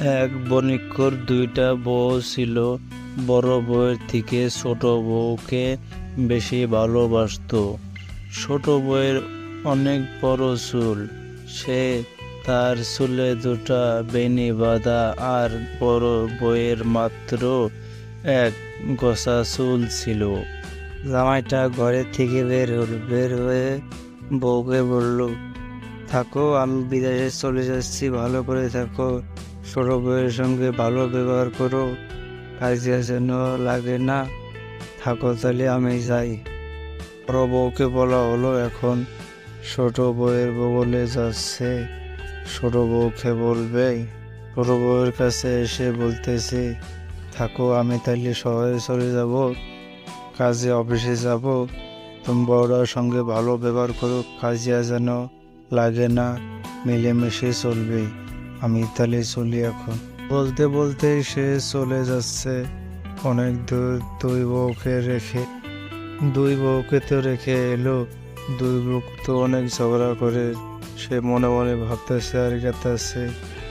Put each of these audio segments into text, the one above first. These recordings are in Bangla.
এক বণিকর দুইটা বউ ছিল। বড় বউয়ের থেকে ছোট বউকে বেশি ভালোবাসতো। ছোট বউয়ের অনেক বড় চুল। সে তার চুলে দুটা বেণী বাঁধা, আর বড় বউয়ের মাত্র এক গোছা চুল ছিল। জামাইটা ঘরে থেকে বের হয়ে বউকে বলল, থাকো, আমি বিদেশে চলে যাচ্ছি, ভালো করে থাকো, ছোট বউয়ের সঙ্গে ভালো ব্যবহার করো, কাজিয়া যেন লাগে না, থাকো তাহলে আমি যাই। বড় বউকে বলা হলো এখন ছোট বউয়ের বগলে যাচ্ছে। ছোট বউকে বলবে, ছোট বউয়ের কাছে এসে বলতেছে, থাকো, আমি তাহলে শহরে চলে যাব, কাজে অফিসে যাব, তুমি বড়রার সঙ্গে ভালো ব্যবহার করো, কাজিয়া যেন লাগে না, মিলেমিশে চলবে, আমি তাহলে চলি এখন। বলতে বলতে সে চলে যাচ্ছে অনেক দূর। দুই বউকে তো রেখে এলো। দুই বউ তো অনেক ঝগড়া করে। সে মনে মনে ভাবতেছে আর গেতেছে।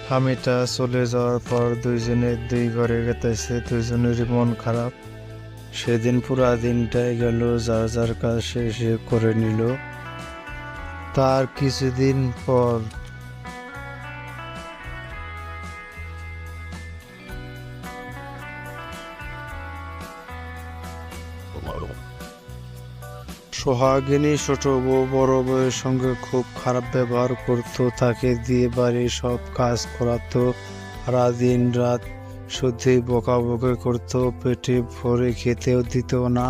স্বামীটা চলে যাওয়ার পর দুইজনে দুই ঘরে গেতেছে, দুইজনেরই মন খারাপ। সেদিন পুরা দিনটাই গেল, যার যার কাজ সে করে নিল। তার কিছুদিন পর সোহাগিনী ছোট বউ বড় বউয়ের সঙ্গে খুব খারাপ ব্যবহার করত, তাকে দিয়ে বাড়ির সব কাজ করাতো, সারা দিন রাত শুধুই বকাবকি করতো, পেটে ভরে খেতেও দিত না।